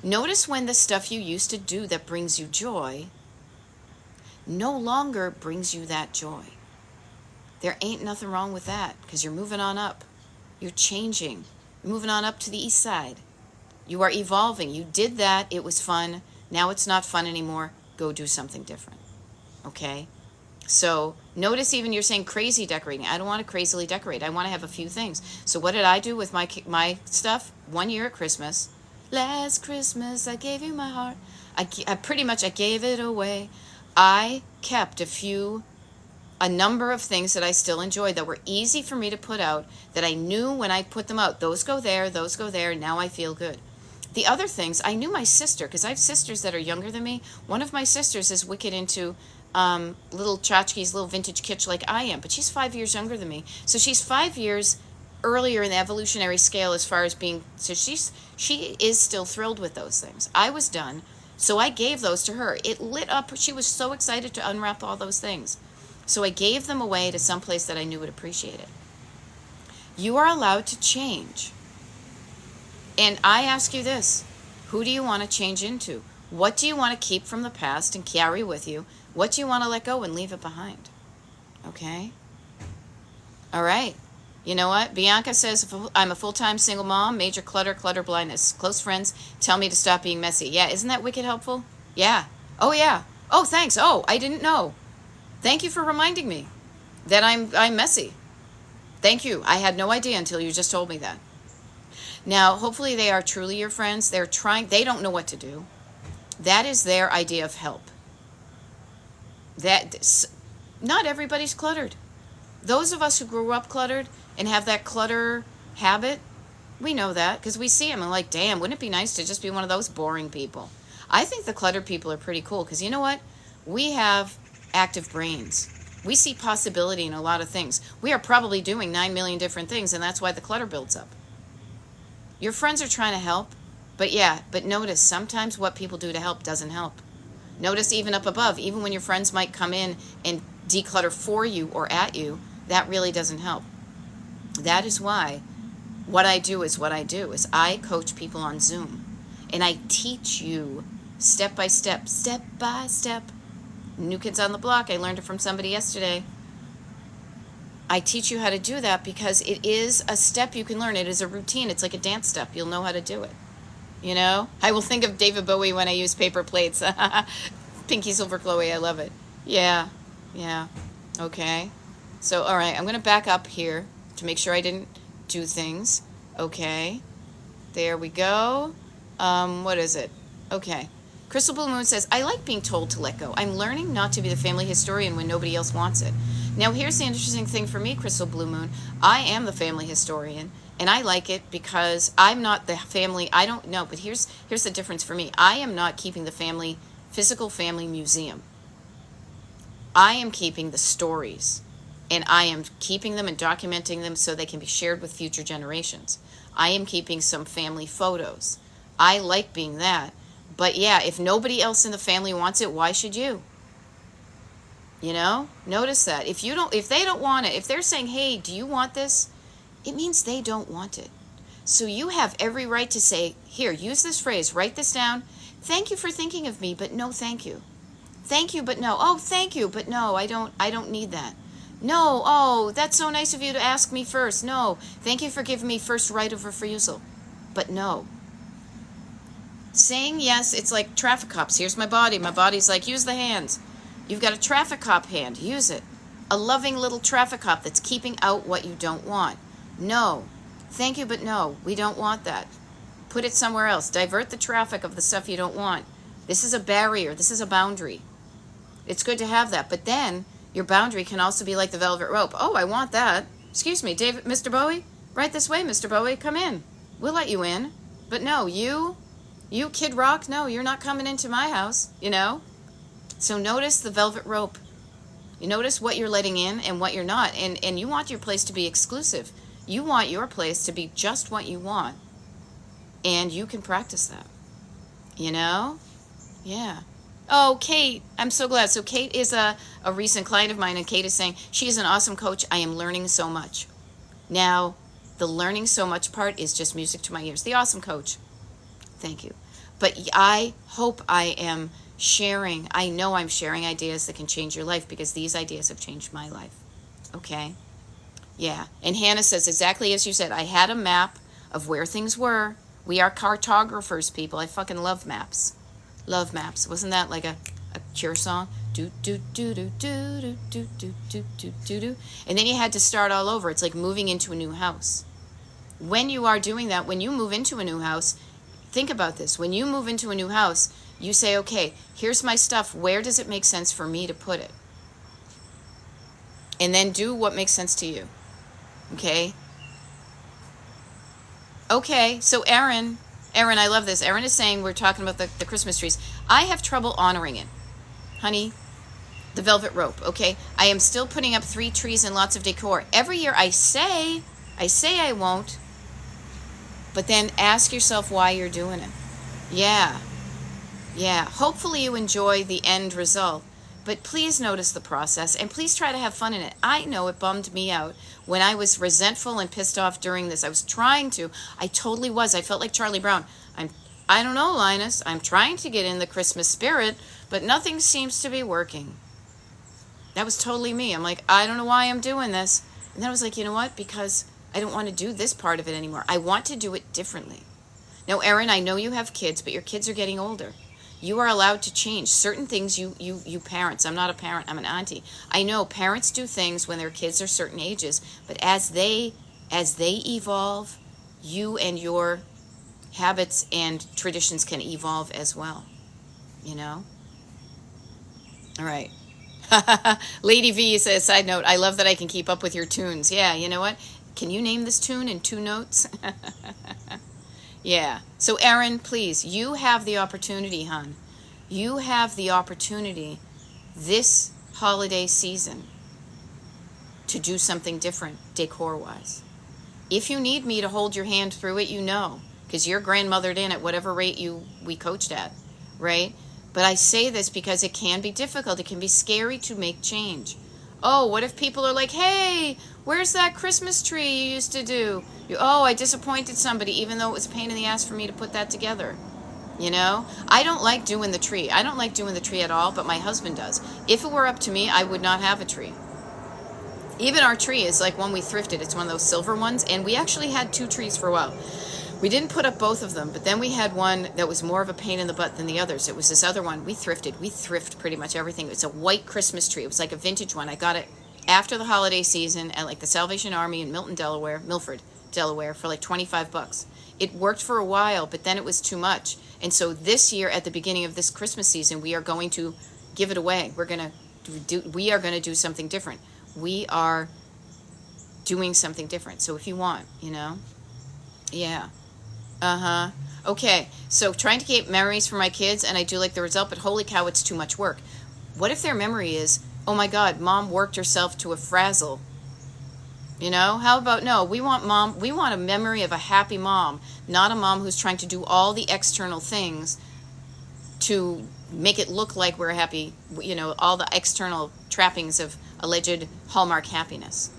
[SPEAKER 1] Notice when the stuff you used to do that brings you joy no longer brings you that joy. There ain't nothing wrong with that, because you're moving on up. You're changing. You're moving on up to the east side. You are evolving. You did that. It was fun. Now it's not fun anymore. Go do something different. Okay? So notice even you're saying crazy decorating. I don't want to crazily decorate. I want to have a few things. So what did I do with my stuff? One year at Christmas. Last Christmas I gave you my heart. I pretty much gave it away. I kept a number of things that I still enjoyed that were easy for me to put out, that I knew when I put them out, those go there, now I feel good. The other things, I knew my sister, because I have sisters that are younger than me. One of my sisters is wicked into little tchotchkes, little vintage kitsch like I am, but she's 5 years younger than me. So she's 5 years earlier in the evolutionary scale as far as being, so she is still thrilled with those things. I was done, so I gave those to her. It lit up, she was so excited to unwrap all those things. So I gave them away to some place that I knew would appreciate it. You are allowed to change. And I ask you this, who do you want to change into? What do you want to keep from the past and carry with you? What do you want to let go and leave it behind? Okay? All right. You know what? Bianca says, I'm a full-time single mom, major clutter blindness. Close friends tell me to stop being messy. Yeah, isn't that wicked helpful? Yeah. Oh, yeah. Oh, thanks. Oh, I didn't know. Thank you for reminding me that I'm messy. Thank you. I had no idea until you just told me that. Now, hopefully they are truly your friends. They don't know what to do. That is their idea of help. Not everybody's cluttered. Those of us who grew up cluttered and have that clutter habit, we know that because we see them and like, damn, wouldn't it be nice to just be one of those boring people? I think the cluttered people are pretty cool because you know what? We have active brains. We see possibility in a lot of things. We are probably doing 9 million different things, and that's why the clutter builds up. Your friends are trying to help, but notice sometimes what people do to help doesn't help. Notice even up above, even when your friends might come in and declutter for you or at you, that really doesn't help. That is why what I do is I coach people on Zoom, and I teach you step by step. New Kids on the Block, I learned it from somebody yesterday. I teach you how to do that because it is a step you can learn. It is a routine. It's like a dance step. You'll know how to do it. You know? I will think of David Bowie when I use paper plates. Pinky Silver Chloe, I love it. Yeah. Okay. So, all right, I'm going to back up here to make sure I didn't do things. Okay. There we go. What is it? Okay. Crystal Blue Moon says, I like being told to let go. I'm learning not to be the family historian when nobody else wants it. Now, here's the interesting thing for me, Crystal Blue Moon. I am the family historian, and I like it because I'm not the family. I don't know, but here's the difference for me. I am not keeping the physical family museum. I am keeping the stories, and I am keeping them and documenting them so they can be shared with future generations. I am keeping some family photos. I like being that. But yeah, if nobody else in the family wants it, why should you? You know, notice that. If they don't want it, if they're saying, hey, do you want this? It means they don't want it. So you have every right to say, here, use this phrase, write this down. Thank you for thinking of me, but no, thank you. Thank you, but no. Oh, thank you, but no, I don't need that. No, oh, that's so nice of you to ask me first. No, thank you for giving me first right of refusal. But no. Saying yes, it's like traffic cops. Here's my body. My body's like, use the hands. You've got a traffic cop hand. Use it. A loving little traffic cop that's keeping out what you don't want. No. Thank you, but no. We don't want that. Put it somewhere else. Divert the traffic of the stuff you don't want. This is a barrier. This is a boundary. It's good to have that. But then your boundary can also be like the velvet rope. Oh, I want that. Excuse me, Mr. Bowie? Right this way, Mr. Bowie. Come in. We'll let you in. But no, you Kid Rock, no, you're not coming into my house, you know? So notice the velvet rope. You notice what you're letting in and what you're not. And you want your place to be exclusive. You want your place to be just what you want. And you can practice that. You know? Yeah. Oh, Kate, I'm so glad. So Kate is a recent client of mine, and Kate is saying, she is an awesome coach. I am learning so much. Now, the learning so much part is just music to my ears. The awesome coach. Thank you. But I hope I am sharing, I know I'm sharing ideas that can change your life, because these ideas have changed my life. Okay? Yeah. And Hannah says exactly as you said. I had a map of where things were. We are cartographers, people. I fucking love maps. Love maps. Wasn't that like a Cure song? Do do do do do do do do do do do do. And then you had to start all over. It's like moving into a new house. When you are doing that, when you move into a new house, think about this. When you move into a new house, you say, okay, here's my stuff. Where does it make sense for me to put it? And then do what makes sense to you. Okay? Okay, so Erin, I love this. Erin is saying, we're talking about the Christmas trees. I have trouble honoring it. Honey, the velvet rope, okay? I am still putting up 3 trees and lots of decor. Every year I say I won't, but then ask yourself why you're doing it. Yeah. Hopefully you enjoy the end result, but please notice the process, and please try to have fun in it. I know it bummed me out when I was resentful and pissed off during this. I was trying to. I totally was. I felt like Charlie Brown. I don't know, Linus. I'm trying to get in the Christmas spirit, but nothing seems to be working. That was totally me. I'm like, I don't know why I'm doing this. And then I was like, you know what? Because I don't want to do this part of it anymore. I want to do it differently. Now, Erin, I know you have kids, but your kids are getting older. You are allowed to change certain things. You parents, I'm not a parent, I'm an auntie. I know parents do things when their kids are certain ages, but as they evolve, you and your habits and traditions can evolve as well. You know? All right. Lady V says, side note, I love that I can keep up with your tunes. Yeah, you know what? Can you name this tune in 2 notes? Yeah. So, Erin, please, you have the opportunity, hon. You have the opportunity this holiday season to do something different decor-wise. If you need me to hold your hand through it, you know, because you're grandmothered in at whatever rate we coached at, right? But I say this because it can be difficult. It can be scary to make change. Oh, what if people are like, hey, where's that Christmas tree you used to do? Oh, I disappointed somebody, even though it was a pain in the ass for me to put that together. You know? I don't like doing the tree. I don't like doing the tree at all, but my husband does. If it were up to me, I would not have a tree. Even our tree is like one we thrifted. It's one of those silver ones, and we actually had 2 trees for a while. We didn't put up both of them, but then we had one that was more of a pain in the butt than the others. It was this other one. We thrifted. We thrift pretty much everything. It's a white Christmas tree. It was like a vintage one. I got it after the holiday season at like the Salvation Army in Milford, Delaware for like $25. It worked for a while, but then it was too much. And so this year at the beginning of this Christmas season, we are going to give it away. We are going to do something different. We are doing something different. So if you want, you know. Yeah. Okay, so trying to keep memories for my kids, and I do like the result, but holy cow, it's too much work. What if their memory is, oh my God, mom worked herself to a frazzle? You know, how about no? We want a memory of a happy mom, not a mom who's trying to do all the external things to make it look like we're happy, you know, all the external trappings of alleged Hallmark happiness,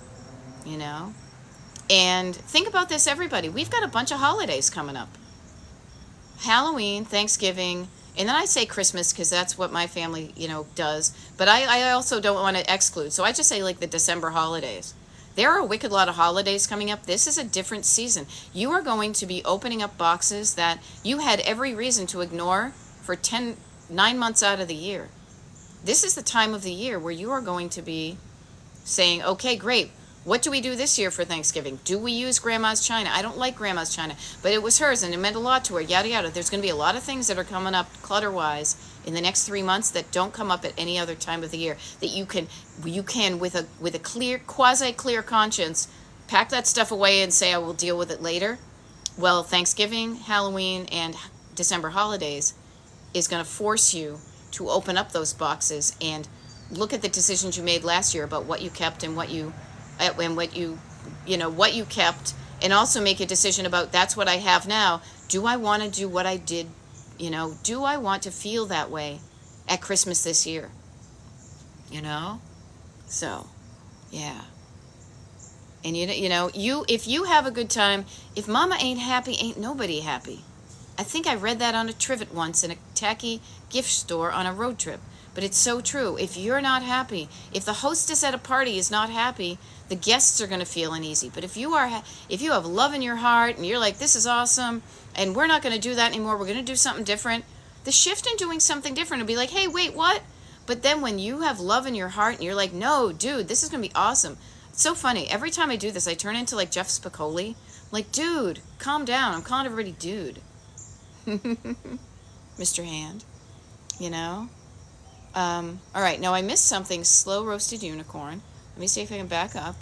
[SPEAKER 1] you know? And think about this, everybody. We've got a bunch of holidays coming up. Halloween, Thanksgiving, and then I say Christmas because that's what my family, you know, does. But I also don't want to exclude. So I just say like the December holidays. There are a wicked lot of holidays coming up. This is a different season. You are going to be opening up boxes that you had every reason to ignore for 9 months out of the year. This is the time of the year where you are going to be saying, okay, great. What do we do this year for Thanksgiving? Do we use Grandma's China? I don't like Grandma's China, but it was hers and it meant a lot to her, yada, yada. There's going to be a lot of things that are coming up clutter-wise in the next 3 months that don't come up at any other time of the year, that you can with a clear, quasi-clear conscience, pack that stuff away and say, I will deal with it later. Well, Thanksgiving, Halloween, and December holidays is going to force you to open up those boxes and look at the decisions you made last year about what you kept and what you kept, and also make a decision about, that's what I have now. Do I want to do what I did You know, do I want to feel that way at Christmas this year? You know? So, yeah. And if you have a good time, if mama ain't happy, ain't nobody happy. I think I read that on a trivet once in a tacky gift store on a road trip. But it's so true. If you're not happy, if the hostess at a party is not happy, the guests are going to feel uneasy. But if you have love in your heart and you're like, this is awesome, and we're not going to do that anymore, we're going to do something different, the shift in doing something different will be like, hey, wait, what? But then when you have love in your heart and you're like, no, dude, this is going to be awesome. It's so funny. Every time I do this, I turn into like Jeff Spicoli. I'm like, dude, calm down. I'm calling everybody dude. Mr. Hand, you know? All right, now I missed something. Slow roasted unicorn. Let me see if I can back up.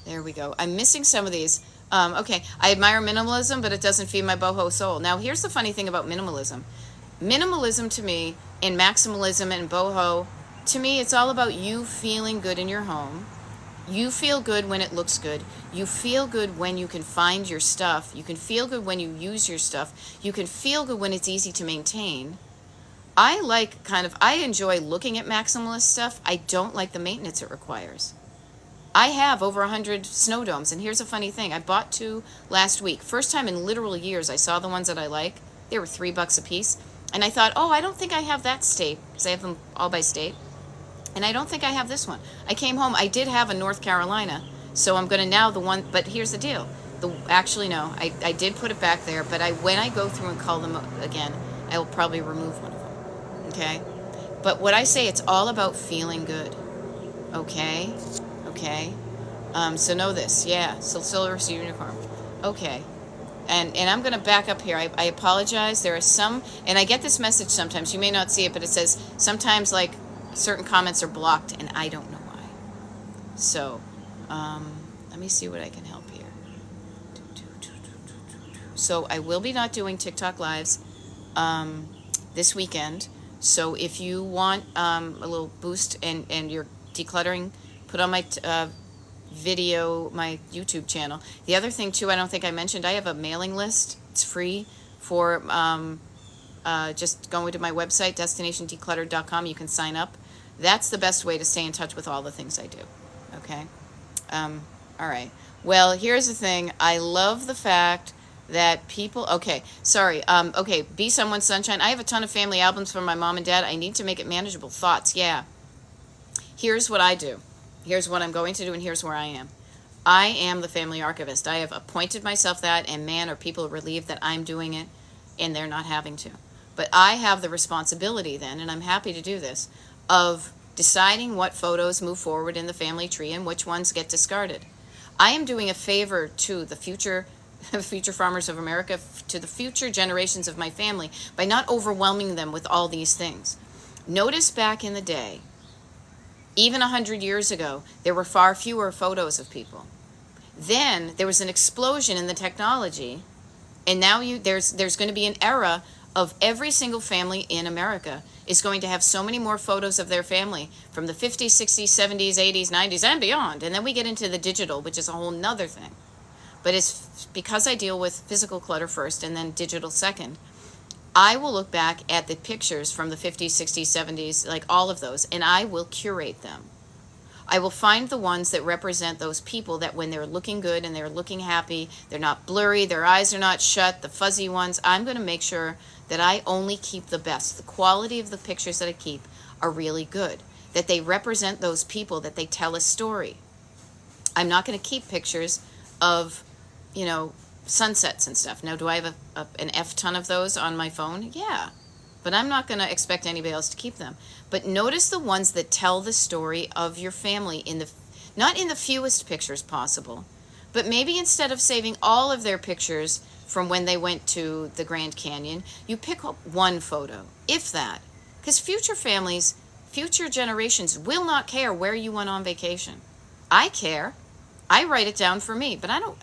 [SPEAKER 1] There we go. I'm missing some of these. Okay, I admire minimalism, but it doesn't feed my boho soul. Now, here's the funny thing about minimalism. Minimalism to me, and maximalism and boho, to me, it's all about you feeling good in your home. You feel good when it looks good. You feel good when you can find your stuff. You can feel good when you use your stuff. You can feel good when it's easy to maintain. I enjoy looking at maximalist stuff. I don't like the maintenance it requires. I have over 100 snow domes, and here's a funny thing. I bought 2 last week. First time in literal years I saw the ones that I like. They were $3 a piece. And I thought, oh, I don't think I have that state, because I have them all by state. And I don't think I have this one. I came home. I did have a North Carolina, so I'm going to now the one. But here's the deal. Actually, no. I did put it back there, but when I go through and call them again, I will probably remove one of them. Okay? But what I say, it's all about feeling good. Okay? Okay? So know this. Yeah. So Silver Unicorn. Okay. And I'm going to back up here. I apologize. There are some, and I get this message sometimes. You may not see it, but it says sometimes like certain comments are blocked, and I don't know why. So, let me see what I can help here. So I will be not doing TikTok lives this weekend. So if you want a little boost and you're decluttering, put on my video, my YouTube channel. The other thing too, I don't think I mentioned, I have a mailing list. It's free for just going to my website, destinationdecluttered.com. You can sign up. That's the best way to stay in touch with all the things I do. Okay? All right. Well, here's the thing. I love the fact that people... Okay, sorry. Okay, Be Someone Sunshine. I have a ton of family albums from my mom and dad. I need to make it manageable. Thoughts, yeah. Here's what I do. Here's what I'm going to do, and here's where I am. I am the family archivist. I have appointed myself that, and man, are people relieved that I'm doing it, and they're not having to. But I have the responsibility then, and I'm happy to do this, of deciding what photos move forward in the family tree and which ones get discarded. I am doing a favor to the future farmers of America, to the future generations of my family, by not overwhelming them with all these things. Notice back in the day, even 100 years ago, there were far fewer photos of people. Then there was an explosion in the technology, and now there's going to be an era of every single family in America is going to have so many more photos of their family from the 50s, 60s, 70s, 80s, 90s, and beyond. And then we get into the digital, which is a whole nother thing. But it's because I deal with physical clutter first and then digital second, I will look back at the pictures from the 50s, 60s, 70s, like all of those, and I will curate them. I will find the ones that represent those people that when they're looking good and they're looking happy, they're not blurry, their eyes are not shut, the fuzzy ones. I'm going to make sure that I only keep the best. The quality of the pictures that I keep are really good, that they represent those people, that they tell a story. I'm not going to keep pictures of, sunsets and stuff. Now, do I have an F-ton of those on my phone? Yeah. But I'm not going to expect anybody else to keep them. But notice the ones that tell the story of your family not in the fewest pictures possible, but maybe instead of saving all of their pictures from when they went to the Grand Canyon, you pick up one photo, if that. Because future generations will not care where you went on vacation. I care. I write it down for me, but I don't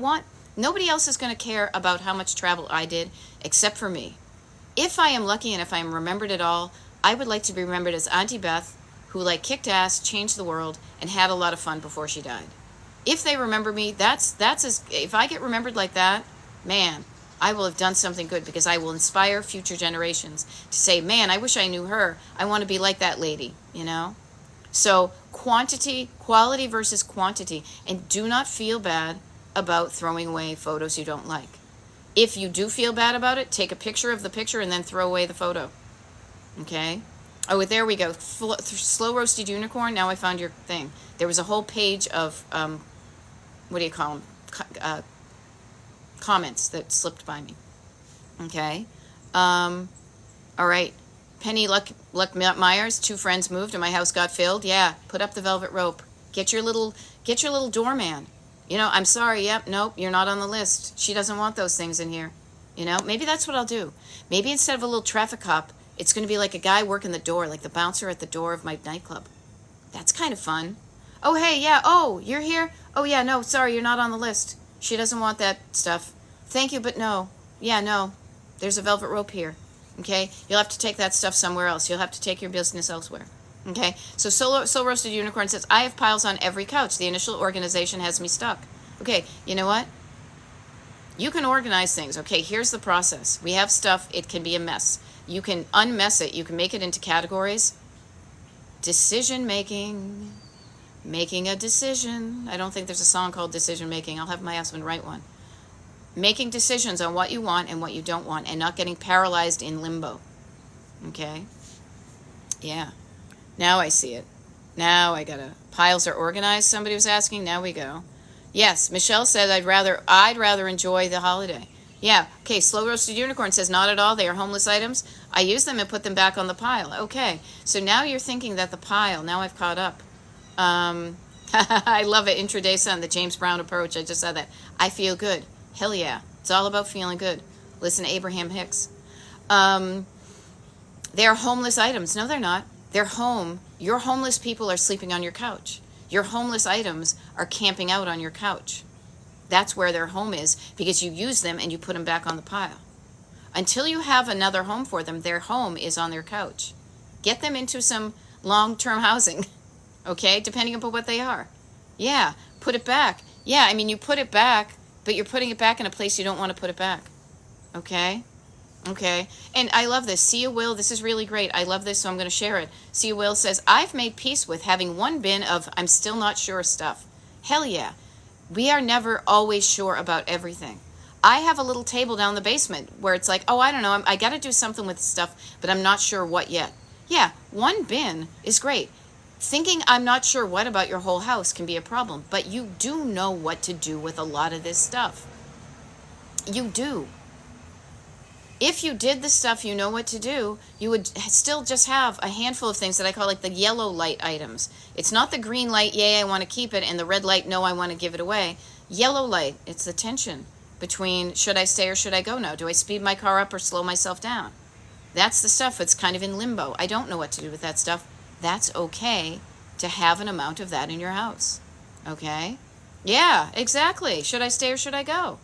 [SPEAKER 1] want, nobody else is going to care about how much travel I did except for me. If I am lucky and if I am remembered at all, I would like to be remembered as Auntie Beth, who kicked ass, changed the world, and had a lot of fun before she died. If they remember me, if I get remembered like that, man, I will have done something good, because I will inspire future generations to say, man, I wish I knew her. I want to be like that lady, you know? So quality versus quantity. And do not feel bad about throwing away photos you don't like. If you do feel bad about it, take a picture of the picture and then throw away the photo. Okay? Oh, there we go. Slow Roasted Unicorn. Now I found your thing. There was a whole page of, what do you call them? Comments that slipped by me. Okay? All right. Penny Luck Myers, 2 friends moved and my house got filled. Yeah, put up the velvet rope. Get your little doorman. You know, I'm sorry, yep, nope, you're not on the list. She doesn't want those things in here. You know, maybe that's what I'll do. Maybe instead of a little traffic cop, it's going to be like a guy working the door, like the bouncer at the door of my nightclub. That's kind of fun. Oh, hey, yeah, oh, you're here? Oh, yeah, no, sorry, you're not on the list. She doesn't want that stuff. Thank you, but no. Yeah, no, there's a velvet rope here. Okay, you'll have to take that stuff somewhere else. You'll have to take your business elsewhere. Okay, so Soul Roasted Unicorn says, I have piles on every couch. The initial organization has me stuck. Okay, you know what? You can organize things. Okay, here's the process. We have stuff. It can be a mess. You can unmess it. You can make it into categories. Decision making. Making a decision. I don't think there's a song called Decision Making. I'll have my husband write one. Making decisions on what you want and what you don't want, and not getting paralyzed in limbo. Okay? Yeah. Now I see it. Now I gotta. Piles are organized, somebody was asking. Now we go. Yes, Michelle said I'd rather enjoy the holiday. Yeah, okay, Slow Roasted Unicorn says not at all. They are homeless items. I use them and put them back on the pile. Okay, so now you're thinking that the pile, now I've caught up. I love it. Intraday Sun, the James Brown approach. I just said that. I feel good. Hell yeah. It's all about feeling good. Listen to Abraham Hicks. They're homeless items. No, they're not. They're home. Your homeless people are sleeping on your couch. Your homeless items are camping out on your couch. That's where their home is, because you use them and you put them back on the pile. Until you have another home for them, their home is on their couch. Get them into some long-term housing, okay, depending upon what they are. Yeah, put it back. Yeah, I mean, you put it back, but you're putting it back in a place you don't want to put it back, okay? Okay, and I love this. Sia Will, this is really great. I love this, so I'm going to share it. Sia Will says, I've made peace with having one bin of I'm still not sure stuff. Hell yeah. We are never always sure about everything. I have a little table down the basement where it's like, oh, I don't know, I got to do something with stuff, but I'm not sure what yet. Yeah, one bin is great. Thinking I'm not sure what about your whole house can be a problem, but you do know what to do with a lot of this stuff. You do. If you did the stuff you know what to do, you would still just have a handful of things that I call like the yellow light items. It's not the green light, yay, I want to keep it, and the red light, no, I want to give it away. Yellow light, it's the tension between should I stay or should I go now? Do I speed my car up or slow myself down? That's the stuff that's kind of in limbo. I don't know what to do with that stuff. That's okay to have an amount of that in your house. Okay? Yeah, exactly. Should I stay or should I go?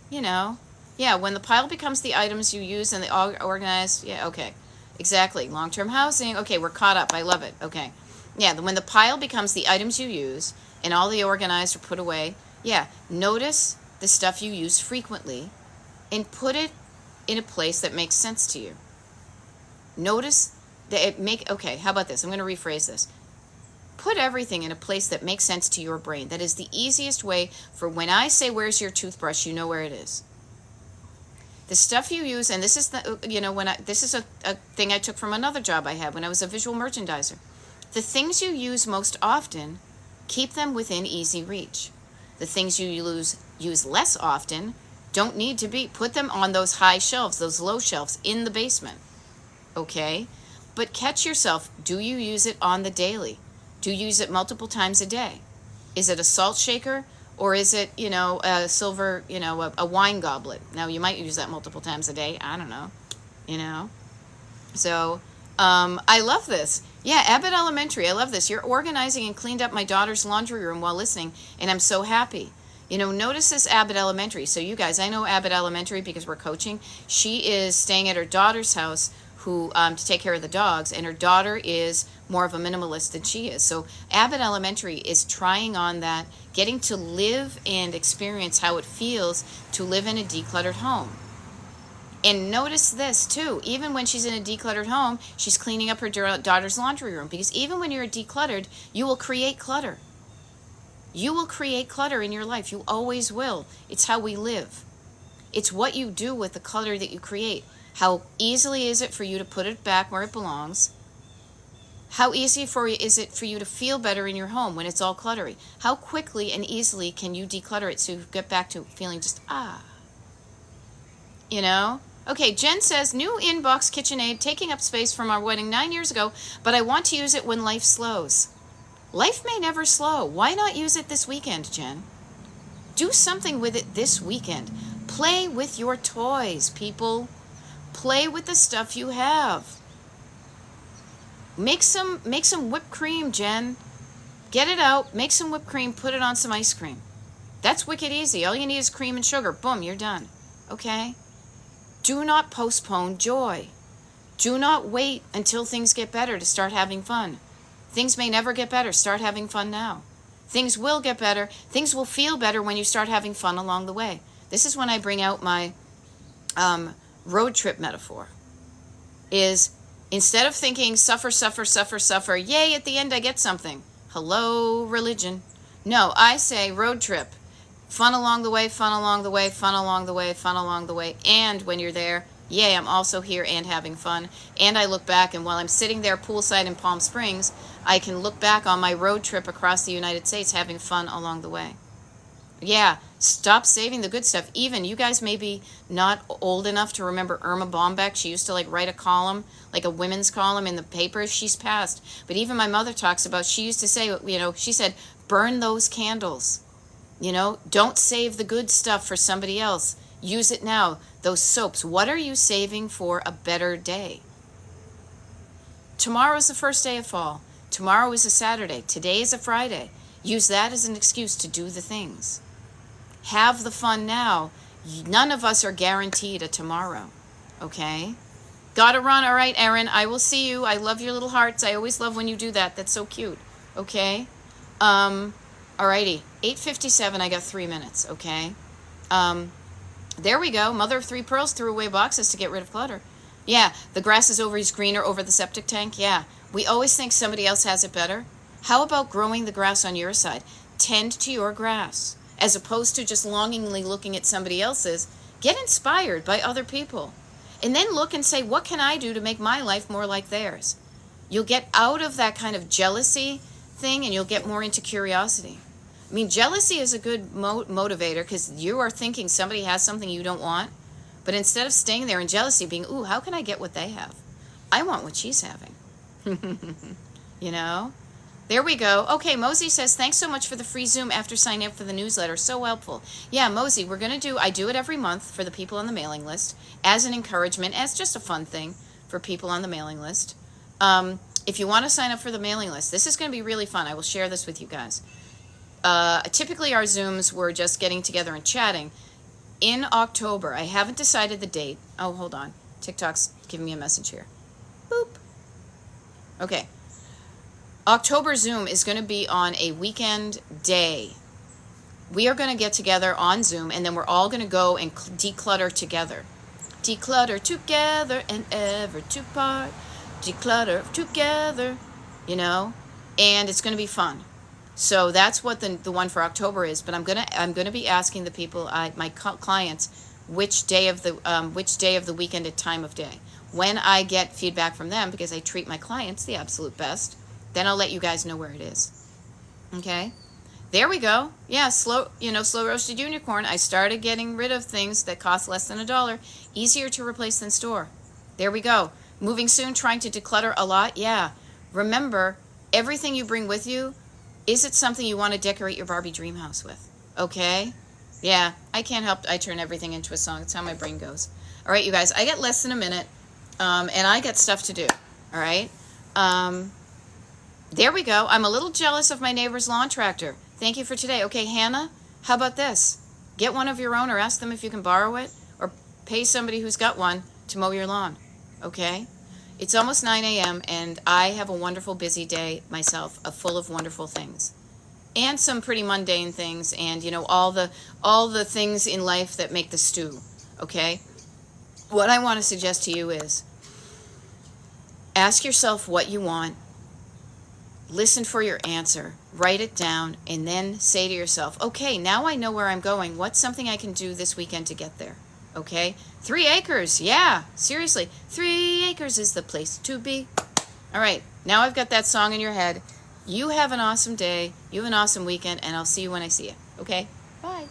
[SPEAKER 1] You know. Yeah, when the pile becomes the items you use and they all organized, yeah, okay. Exactly. Long-term housing. Okay, we're caught up. I love it. Okay. Yeah, when the pile becomes the items you use and all the organized are put away, yeah, notice the stuff you use frequently and put it in a place that makes sense to you. Notice that okay, how about this? I'm going to rephrase this. Put everything in a place that makes sense to your brain. That is the easiest way for when I say, where's your toothbrush, you know where it is. The stuff you use, and this is the, this is a thing I took from another job I had when I was a visual merchandiser. The things you use most often, keep them within easy reach. The things you use less often, don't need to be, put them on those high shelves, those low shelves in the basement. Okay? But catch yourself, do you use it on the daily? Do you use it multiple times a day? Is it a salt shaker? Or is it, a silver, a wine goblet? Now, you might use that multiple times a day. I don't know, So, I love this. Yeah, Abbott Elementary, I love this. You're organizing and cleaned up my daughter's laundry room while listening, and I'm so happy. Notice this Abbott Elementary. So, you guys, I know Abbott Elementary because we're coaching. She is staying at her daughter's house who to take care of the dogs, and her daughter is more of a minimalist than she is. So Abbott Elementary is trying on that, getting to live and experience how it feels to live in a decluttered home. And notice this too, even when she's in a decluttered home, she's cleaning up her daughter's laundry room, because even when you're decluttered, you will create clutter. You will create clutter in your life. You always will. It's how we live. It's what you do with the clutter that you create. How easily is it for you to put it back where it belongs? How easy is it for you to feel better in your home when it's all cluttery? How quickly and easily can you declutter it so you get back to feeling just, you know? Okay, Jen says, new inbox KitchenAid taking up space from our wedding 9 years ago, but I want to use it when life slows. Life may never slow. Why not use it this weekend, Jen? Do something with it this weekend. Play with your toys, people. Play with the stuff you have. Make some whipped cream, Jen. Get it out, make some whipped cream, put it on some ice cream. That's wicked easy. All you need is cream and sugar. Boom, you're done. Okay? Do not postpone joy. Do not wait until things get better to start having fun. Things may never get better. Start having fun now. Things will get better. Things will feel better when you start having fun along the way. This is when I bring out my road trip metaphor. Is instead of thinking suffer, suffer, suffer, suffer, yay, at the end I get something. Hello, religion. No, I say road trip. Fun along the way, fun along the way, fun along the way, fun along the way. And when you're there, yay, I'm also here and having fun. And I look back, and while I'm sitting there poolside in Palm Springs, I can look back on my road trip across the United States having fun along the way. Yeah, stop saving the good stuff. Even you guys may be not old enough to remember Irma Bombeck. She used to write a column, like a women's column in the paper. She's passed. But even my mother talks about, she used to say, she said, burn those candles. Don't save the good stuff for somebody else. Use it now. Those soaps. What are you saving for a better day? Tomorrow is the first day of fall. Tomorrow is a Saturday. Today is a Friday. Use that as an excuse to do the things. Have the fun now. None of us are guaranteed a tomorrow. Okay? Gotta run. All right, Erin. I will see you. I love your little hearts. I always love when you do that. That's so cute. Okay? Alrighty. 8:57. I got 3 minutes. Okay? There we go. Mother of three pearls threw away boxes to get rid of clutter. Yeah, the grass is always greener over the septic tank. Yeah, we always think somebody else has it better. How about growing the grass on your side? Tend to your grass, as opposed to just longingly looking at somebody else's. Get inspired by other people. And then look and say, what can I do to make my life more like theirs? You'll get out of that kind of jealousy thing, and you'll get more into curiosity. I mean, jealousy is a good motivator, because you are thinking somebody has something you don't want. But instead of staying there in jealousy, being, ooh, how can I get what they have? I want what she's having. There we go. Okay, Mosey says, thanks so much for the free Zoom after signing up for the newsletter. So helpful. Yeah, Mosey, I do it every month for the people on the mailing list as an encouragement, as just a fun thing for people on the mailing list. If you want to sign up for the mailing list, this is going to be really fun. I will share this with you guys. Typically our Zooms, we're just getting together and chatting. In October, I haven't decided the date. Oh, hold on. TikTok's giving me a message here. Boop. Okay. October Zoom is going to be on a weekend day. We are going to get together on Zoom, and then we're all going to go and declutter together. Declutter together and ever to part. Declutter together, and it's going to be fun. So that's what the one for October is. But I'm gonna be asking the people, my clients, which day of the weekend and time of day. When I get feedback from them, because I treat my clients the absolute best, then I'll let you guys know where it is. Okay, there we go. Yeah, slow roasted unicorn. I started getting rid of things that cost less than $1, easier to replace than store. There we go. Moving soon, trying to declutter a lot. Yeah, remember everything you bring with you. Is it something you want to decorate your Barbie dream house with? Okay? Yeah, I can't help. I turn everything into a song. It's how my brain goes. All right, you guys, I got less than a minute, and I got stuff to do. All right? There we go. I'm a little jealous of my neighbor's lawn tractor. Thank you for today. Okay, Hannah, how about this? Get one of your own, or ask them if you can borrow it, or pay somebody who's got one to mow your lawn. Okay? It's almost 9 a.m. and I have a wonderful busy day myself, full of wonderful things. And some pretty mundane things, and all the things in life that make the stew, okay? What I want to suggest to you is ask yourself what you want, listen for your answer, write it down, and then say to yourself, okay, now I know where I'm going. What's something I can do this weekend to get there? Okay? 3 acres. Yeah, seriously. 3 acres is the place to be. All right, now I've got that song in your head. You have an awesome day. You have an awesome weekend, and I'll see you when I see you. Okay? Bye.